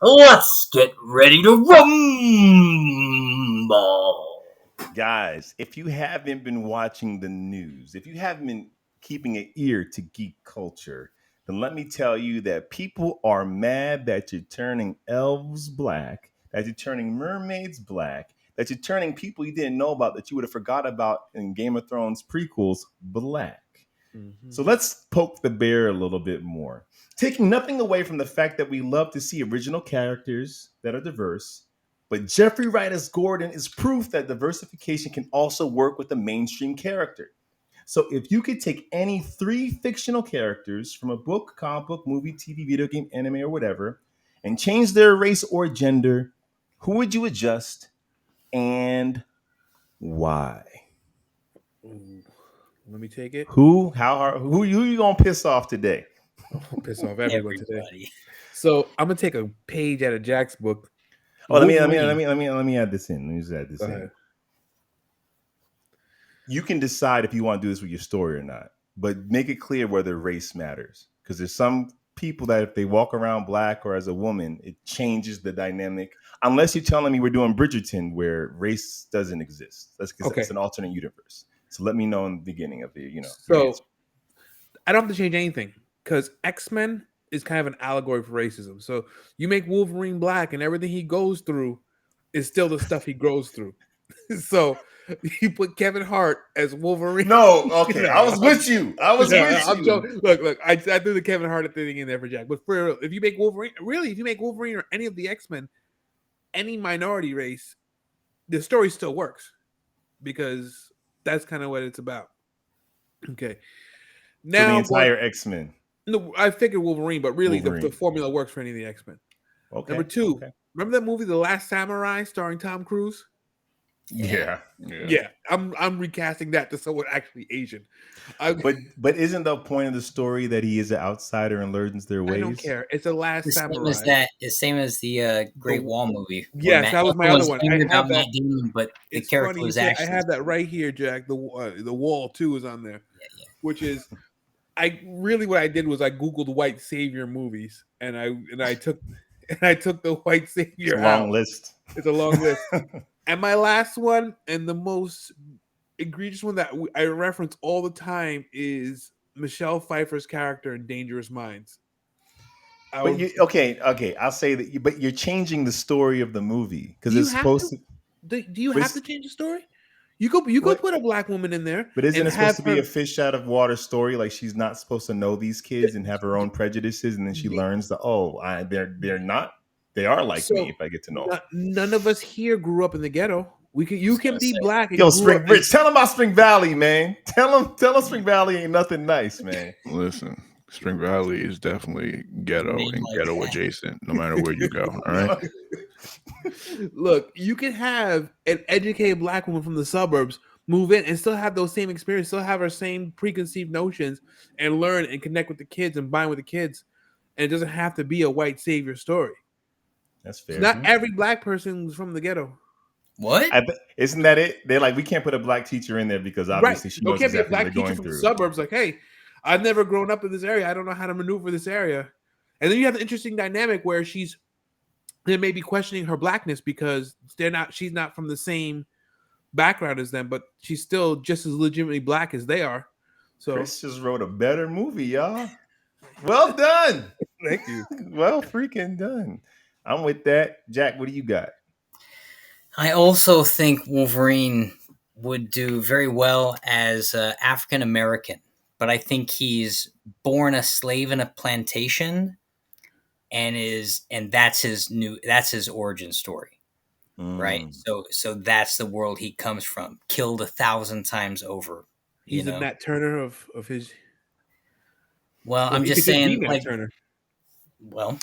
Let's get ready to rumble. Guys, if you haven't been watching the news, if you haven't been keeping an ear to geek culture, then let me tell you that people are mad that you're turning elves black, that you're turning mermaids black, that you're turning people you didn't know about that you would have forgot about in Game of Thrones prequels black. So let's poke the bear a little bit more. Taking nothing away from the fact that we love to see original characters that are diverse, but Jeffrey Wright as Gordon is proof that diversification can also work with a mainstream character. So if you could take any three fictional characters from a book, comic book, movie, TV, video game, anime, or whatever, and change their race or gender, who would you adjust and why? Ooh, let me take it. Who you gonna piss off today? I'll piss off everyone today. Everybody. So I'm gonna take a page out of Jack's book. Oh, let me add this in. Let me just add this Go in. ahead. You can decide if you want to do this with your story or not, but make it clear whether race matters. Because there's some people that if they walk around black or as a woman, it changes the dynamic. Unless you're telling me we're doing Bridgerton where race doesn't exist. That's because it's an alternate universe. So let me know in the beginning of the, So I don't have to change anything because X-Men is kind of an allegory for racism. So you make Wolverine black and everything he goes through is still the stuff he grows through. So you put Kevin Hart as Wolverine. No, okay. I was with you. Look, I threw the Kevin Hart thing in there for Jack. But for real, if you make Wolverine or any of the X-Men, any minority race, the story still works because that's kind of what it's about. Okay. Now so the entire X-Men. No, I figured Wolverine, but really the formula works for any of the X-Men. Okay. Number two, remember that movie, The Last Samurai, starring Tom Cruise? Yeah. I'm recasting that to someone actually Asian. But isn't the point of the story that he is an outsider and learns their ways? I don't care. It's The Last Samurai. Same as the Great Wall movie. Yes, that was my other one. I have that. Damon, but the character was actually. I have that right here, Jack. The Wall too is on there, which is. What I did was I Googled white savior movies and I took the white savior. It's a long list. It's a long list. And my last one and the most egregious one that I reference all the time is Michelle Pfeiffer's character in Dangerous Minds. Okay, I'll say that. But you're changing the story of the movie because it's supposed to. Do you have to change the story? You could put a black woman in there. But isn't it supposed to be a fish out of water story? Like she's not supposed to know these kids and have her own prejudices, and then she learns that they are like me if I get to know. None of us here grew up in the ghetto. You can be black. And Rich, tell them about Spring Valley, man. Tell them Spring Valley ain't nothing nice, man. Listen, Spring Valley is definitely ghetto and ghetto adjacent, no matter where you go. All right. Look, you can have an educated black woman from the suburbs move in and still have those same experiences, still have her same preconceived notions, and learn and connect with the kids and bind with the kids. And it doesn't have to be a white savior story. That's fair. So not every black person is from the ghetto. What? Isn't that it? They're like, we can't put a black teacher in there because obviously she knows exactly what they're going through. From the suburbs, like, hey, I've never grown up in this area. I don't know how to maneuver this area. And then you have the interesting dynamic where they may be questioning her blackness because she's not from the same background as them, but she's still just as legitimately black as they are. So Chris just wrote a better movie, y'all. Well done. Thank you. Well freaking done. I'm with that. Jack, what do you got? I also think Wolverine would do very well as African American, but I think he's born a slave in a plantation. And that's his origin story, right? So that's the world he comes from, killed 1,000 times over. He's a Nat Turner of his. Well, I'm just saying, like, Turner. Well,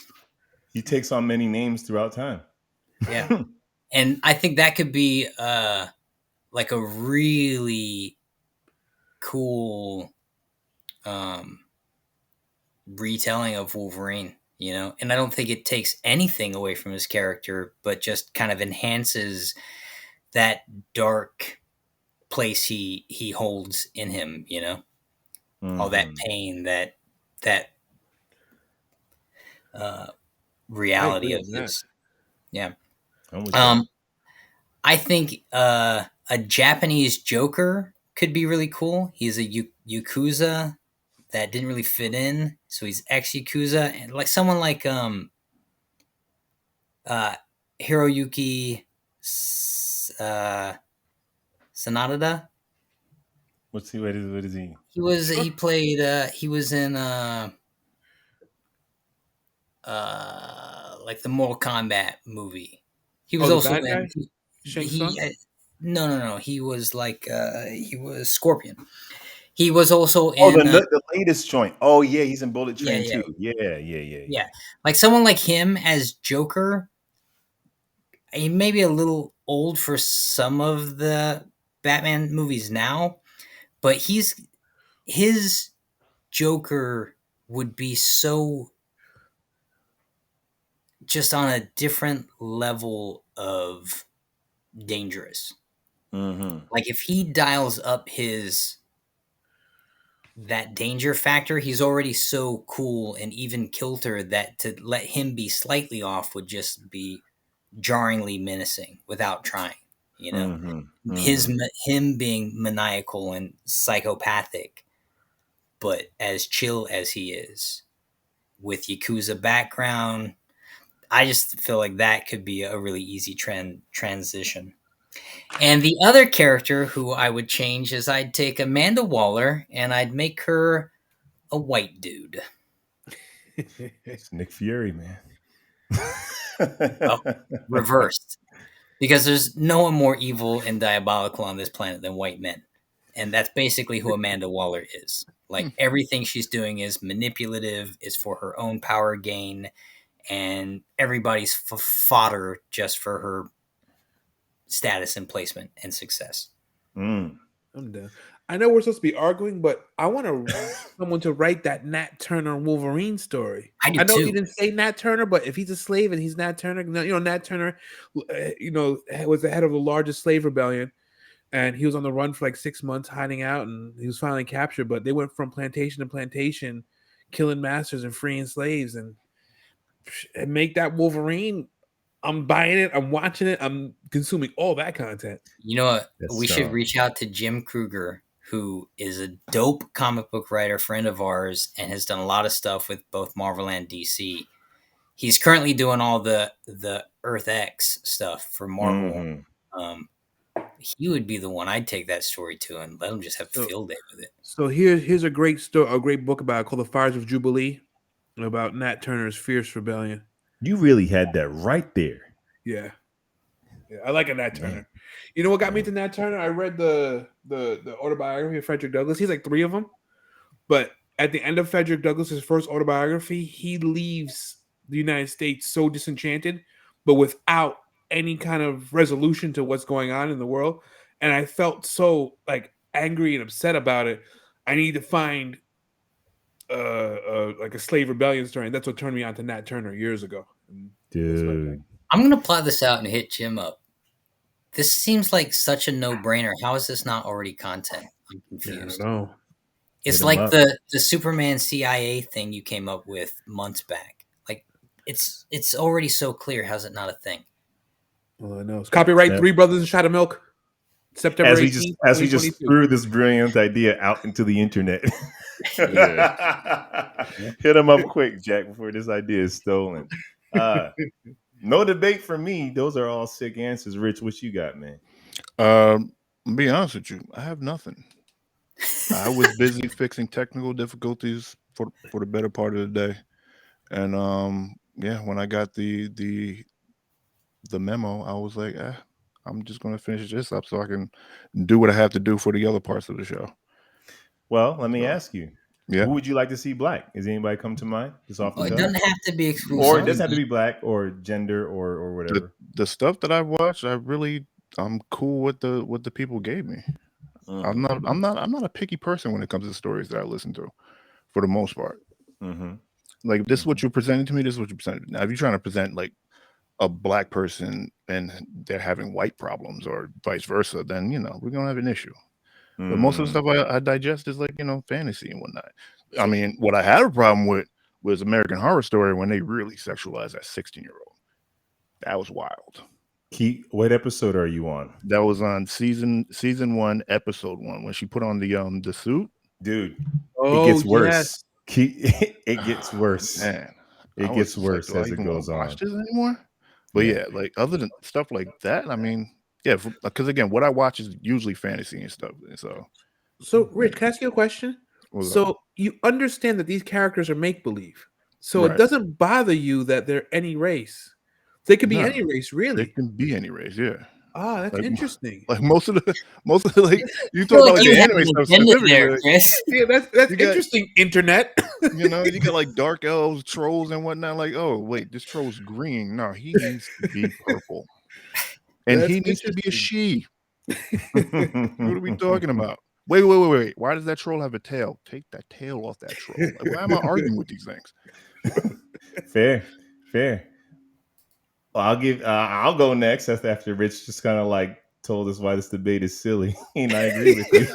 he takes on many names throughout time. Yeah, and I think that could be like a really cool retelling of Wolverine. And I don't think it takes anything away from his character, but just kind of enhances that dark place he holds in him, all that pain, that reality of this. Yeah. I'm with that. I think a Japanese Joker could be really cool. He's a Yakuza that didn't really fit in, so he's ex-Yakuza, and like someone like Hiroyuki Sanada. What is he? He played he was in like the Mortal Kombat movie. He was also bad in guy? Shang Tsung? no. He was like he was Scorpion. He was also Oh, in the latest joint. Oh yeah, he's in Bullet Train yeah. too. Yeah. Like someone like him as Joker. He may be a little old for some of the Batman movies now, but his Joker would be so just on a different level of dangerous. Mm-hmm. Like if he dials up that danger factor, he's already so cool and even kilter that to let him be slightly off would just be jarringly menacing without trying. You know, Mm-hmm. him being maniacal and psychopathic, but as chill as he is, with Yakuza background, I just feel like that could be a really easy transition. And the other character who I would change is I'd take Amanda Waller and I'd make her a white dude. It's Nick Fury, man. Well, reversed. Because there's no one more evil and diabolical on this planet than white men. And that's basically who Amanda Waller is. Like everything she's doing is manipulative, is for her own power gain, and everybody's fodder just for her status and placement and success. I'm done. I know we're supposed to be arguing, but I want someone to write that Nat Turner Wolverine story. I do know too. he didn't say Nat Turner, but if he's a slave and he's Nat Turner, Nat Turner, was the head of the largest slave rebellion, and he was on the run for like 6 months, hiding out, and he was finally captured. But they went from plantation to plantation, killing masters and freeing slaves, and make that Wolverine. I'm buying it. I'm watching it. I'm consuming all that content. You know what? We should reach out to Jim Kruger, who is a dope comic book writer, friend of ours, and has done a lot of stuff with both Marvel and DC. He's currently doing all the Earth X stuff for Marvel. He would be the one I'd take that story to and let him just have field day with it. So here's a great story, a great book about it called The Fires of Jubilee, about Nat Turner's fierce rebellion. You really had that right there. Yeah, I like a Nat Turner. You know what got me to Nat Turner? I read the autobiography of Frederick Douglass. He's like 3 of them, but at the end of Frederick Douglass's first autobiography, he leaves the United States so disenchanted, but without any kind of resolution to what's going on in the world. And I felt so like angry and upset about it. I need to find like a slave rebellion story, and that's what turned me on to Nat Turner years ago. Dude, I'm gonna plot this out and hit Jim up. This seems like such a no-brainer. How is this not already content? I'm confused. I don't know. It's like the Superman CIA thing you came up with months back. Like it's already so clear. How's it not a thing? Well, I know. It's copyright 3 Brothers and Shot of Milk. September 18th, as we just threw this brilliant idea out into the internet. Hit him up quick, Jack, before this idea is stolen. No debate for me. Those are all sick answers. Rich, what you got, man? I'll be honest with you. I have nothing. I was busy fixing technical difficulties for the better part of the day, and when I got the memo, I was like, I'm just going to finish this up so I can do what I have to do for the other parts of the show. Well, let me ask you. Yeah. Who would you like to see black? Is anybody come to mind? Just off the it doesn't have to be exclusive. Or it doesn't have to be black or gender or whatever. The stuff that I watched, I'm cool with the people gave me. I'm not a picky person when it comes to stories that I listen to, for the most part. Like, this is what you're presenting to me. This is what you're presenting. Now, if you're trying to present like a black person and they're having white problems or vice versa, then we're gonna have an issue. But most of the stuff I digest is like fantasy and whatnot. I mean, what I had a problem with was American Horror Story when they really sexualized that 16-year-old. That was wild. What episode are you on? That was on season 1, episode 1, when she put on the suit. Dude, Oh, it gets yes. worse. It gets worse. Man, it gets worse like, as it goes on. Watch this anymore? But yeah, like other than stuff like that, I mean, yeah, because again, what I watch is usually fantasy and stuff. So, Rich, can I ask you a question? So you understand that these characters are make believe, so it doesn't bother you that they're any race. They could be any race, really. They can be any race, yeah. Ah, that's like, interesting. Like most of the like you talk about like the anime stuff specifically. There, Chris. Yeah, that's interesting. Internet, you got like dark elves, trolls, and whatnot. Like, oh wait, this troll's green. No, he needs to be purple, and he needs to be a she. What are we talking about? Wait. Why does that troll have a tail? Take that tail off that troll. Like, why am I arguing with these things? Fair. Well, I'll go next. After Rich just kind of like told us why this debate is silly, and I agree with you.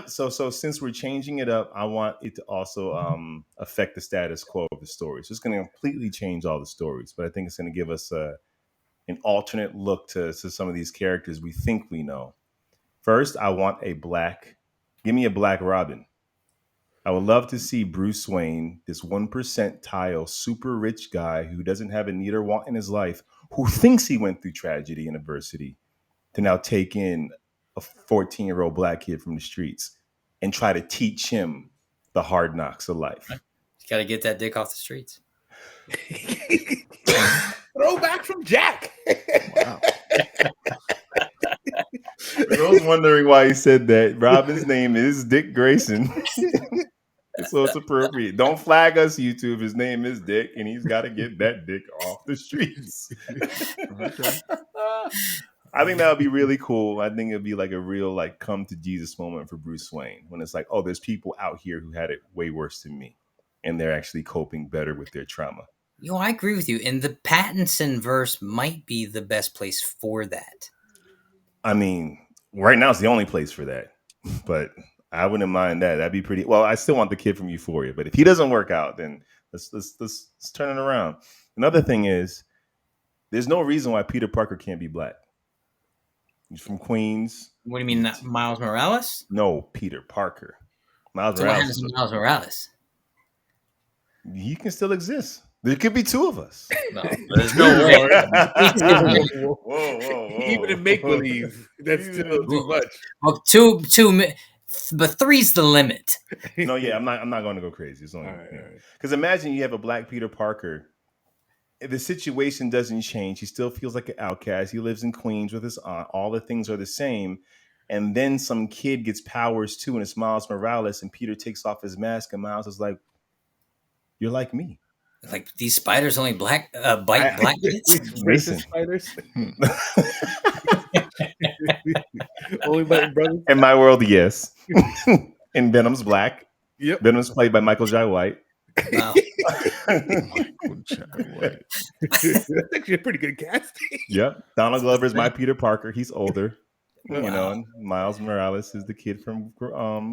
So since we're changing it up, I want it to also affect the status quo of the stories. It's going to completely change all the stories, but I think it's going to give us an alternate look to some of these characters we think we know. First, I want give me a black Robin. I would love to see Bruce Wayne, this 1% super rich guy who doesn't have a need or want in his life, who thinks he went through tragedy and adversity, to now take in a 14-year-old black kid from the streets and try to teach him the hard knocks of life. You got to get that dick off the streets. Throwback from Jack. Wow. For those wondering why he said that, Robin's name is Dick Grayson. So it's appropriate. Don't flag us, YouTube. His name is Dick, and he's got to get that dick off the streets. Okay. I think that would be really cool. I think it'd be like a real like come to Jesus moment for Bruce Wayne, when it's like, oh, there's people out here who had it way worse than me, and they're actually coping better with their trauma. I agree with you. And the Pattinson verse might be the best place for that. I mean, right now it's the only place for that, but I wouldn't mind that. That'd be pretty. Well, I still want the kid from Euphoria, but if he doesn't work out, then let's turn it around. Another thing is, there's no reason why Peter Parker can't be black. He's from Queens. What do you mean, not Miles Morales? No, Peter Parker. Miles Morales? He can still exist. There could be two of us. No, there's no way. Whoa. Even in make believe, that's still too much. Well, two, but three's the limit. No, yeah, I'm not going to go crazy. It's only because imagine you have a black Peter Parker. The situation doesn't change. He still feels like an outcast. He lives in Queens with his aunt. All the things are the same. And then some kid gets powers too, and it's Miles Morales, and Peter takes off his mask, and Miles is like, "You're like me." Like, these spiders only bite black kids? Racist spiders. Only biting brothers. In my world, yes. And Venom's black. Yep. Venom's played by Michael Jai White. Wow. Michael Jai White. That's actually a pretty good casting. Yep. Donald Glover's my Peter Parker. He's older. Wow. You know, and Miles Morales is the kid from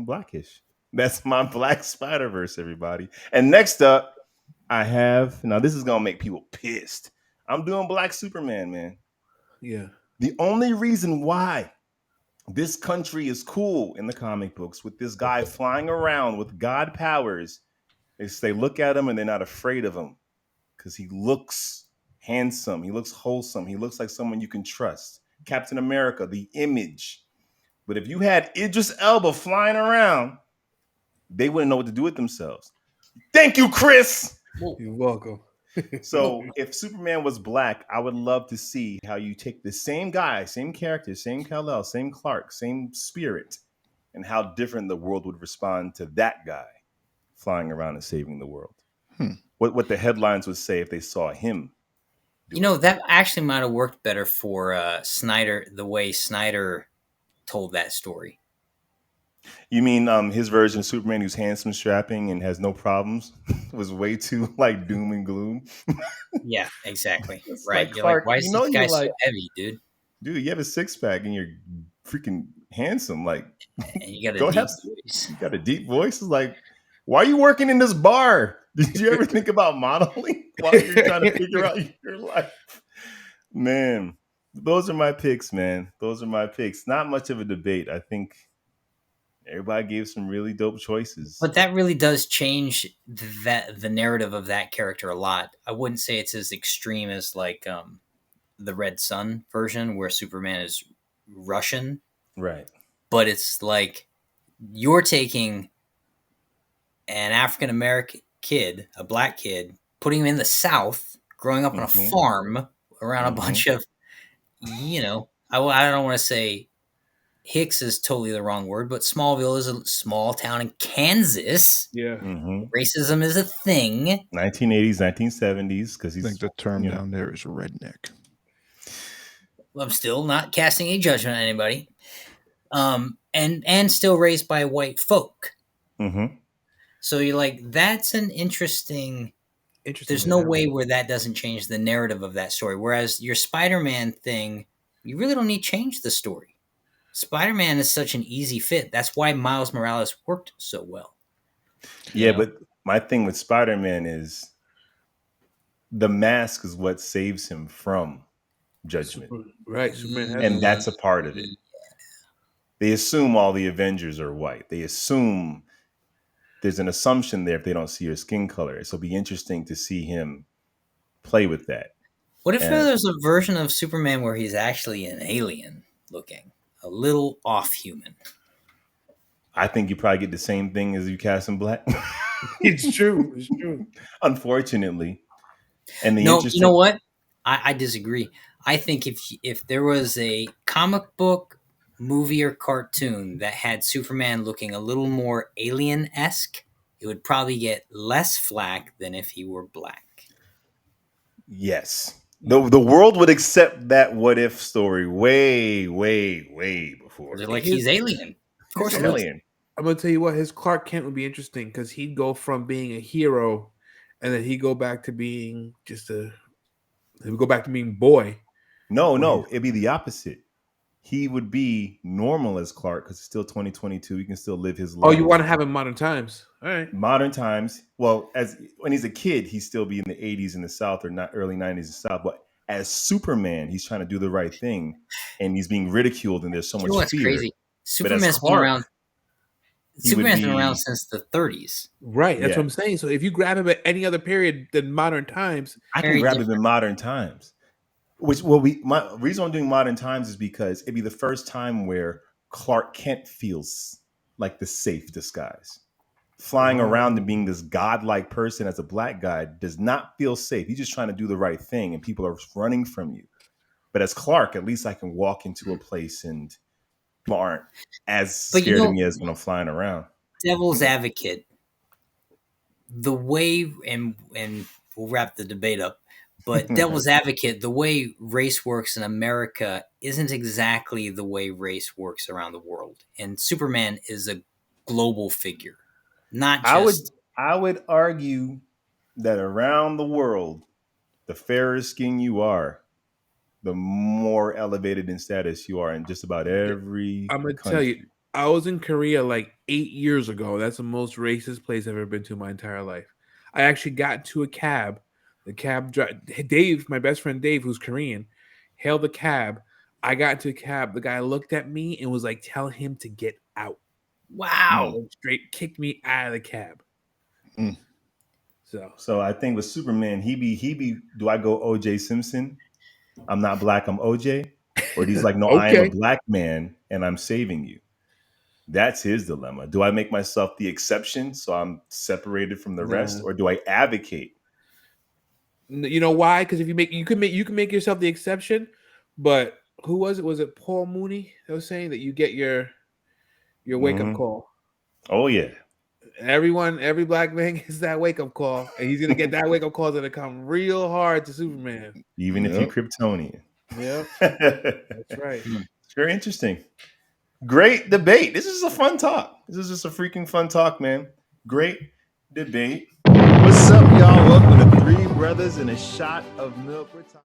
Blackish. That's my Black Spider-Verse, everybody. And next up, now this is gonna make people pissed. I'm doing Black Superman, man. Yeah. The only reason why this country is cool in the comic books with this guy flying around with God powers is they look at him and they're not afraid of him because he looks handsome, he looks wholesome, he looks like someone you can trust. Captain America, the image. But if you had Idris Elba flying around, they wouldn't know what to do with themselves. Thank you, Chris. You're welcome. So if Superman was black, I would love to see how you take the same guy, same character, same Kal-El, same Clark, same spirit, and how different the world would respond to that guy flying around and saving the world. What the headlines would say if they saw him. That actually might have worked better for Snyder, the way Snyder told that story. You mean his version of Superman, who's handsome, strapping, and has no problems, was way too like doom and gloom? Yeah, exactly. Right. Like, You're Clark, like, why is this guy so heavy, dude? Dude, you have a six-pack and you're freaking handsome. Like, And you got a go deep have. voice. You got a deep voice. It's like, why are you working in this bar? Did you ever think about modeling while you're trying to figure out your life? Man, those are my picks, man. Those are my picks. Not much of a debate. I think everybody gave some really dope choices. But that really does change the narrative of that character a lot. I wouldn't say it's as extreme as like the Red Sun version where Superman is Russian. Right. But it's like you're taking an African American kid, a black kid, putting him in the South, growing up on a farm around a bunch of, I don't want to say Hicks is totally the wrong word, but Smallville is a small town in Kansas. Yeah. Racism is a thing. 1980s, 1970s, because I think the term down there is redneck. I'm still not casting a judgment on anybody. And still raised by white folk. So you're like, that's an interesting. There's no way where that doesn't change the narrative of that story. Whereas your Spider-Man thing, you really don't need to change the story. Spider-Man is such an easy fit. That's why Miles Morales worked so well. Yeah, but my thing with Spider-Man is the mask is what saves him from judgment. Right. Superman and that's a part of it. They assume all the Avengers are white. They assume there's an assumption there if they don't see your skin color. So it'll be interesting to see him play with that. What if there's a version of Superman where he's actually an alien looking? A little off human. I think you probably get the same thing as you cast him black. It's true. It's true. Unfortunately. And the you know what? I disagree. I think if there was a comic book, movie, or cartoon that had Superman looking a little more alien-esque, it would probably get less flack than if he were black. Yes. The world would accept that what if story way, way, way before. They're like, he's alien. Of course, alien. I'm gonna tell you what, his Clark Kent would be interesting because he'd go from being a hero, and then he'd go back to being boy. No, it'd be the opposite. He would be normal as Clark because it's still 2022. He can still live his life. Oh, you want to have him modern times? All right. Modern times. Well, as when he's a kid, he'd still be in the 80s in the South or not early 90s in the South. But as Superman, he's trying to do the right thing, and he's being ridiculed, and there's so much fear. Crazy. Superman's been around. Superman's been around since the 30s. Right. That's what I'm saying. So if you grab him at any other period than modern times, I can grab him in modern times. My reason I'm doing modern times is because it'd be the first time where Clark Kent feels like the safe disguise. Flying around and being this godlike person as a black guy does not feel safe. He's just trying to do the right thing, and people are running from you. But as Clark, at least I can walk into a place and people aren't as scared of me as when I'm flying around. Devil's advocate, the way, and we'll wrap the debate up, but devil's advocate, the way race works in America isn't exactly the way race works around the world. And Superman is a global figure. Not just... I would argue that around the world, the fairer skin you are, the more elevated in status you are in just about every I'm going to country. tell you, I was in Korea like 8 years ago. That's the most racist place I've ever been to in my entire life. I actually got into a cab. The cab driver, Dave, my best friend Dave, who's Korean, hailed the cab. I got into a cab. The guy looked at me and was like, tell him to get out. Wow. Straight kicked me out of the cab. So I think with Superman, he be. Do I go OJ Simpson? I'm not black, I'm OJ. Or he's like, no, I am a black man and I'm saving you. That's his dilemma. Do I make myself the exception so I'm separated from the rest, or do I advocate? You know why? Because if you can make yourself the exception, but who was it? Was it Paul Mooney that was saying that you get your wake up call? Oh yeah. Every black man gets that wake up call, and he's gonna get that wake up call that's gonna come real hard to Superman, even if you're Kryptonian. Yeah, that's right. It's very interesting. Great debate. This is a fun talk. This is just a freaking fun talk, man. Great debate. What's up, y'all? Welcome to Three Brothers and a Shot of Milk.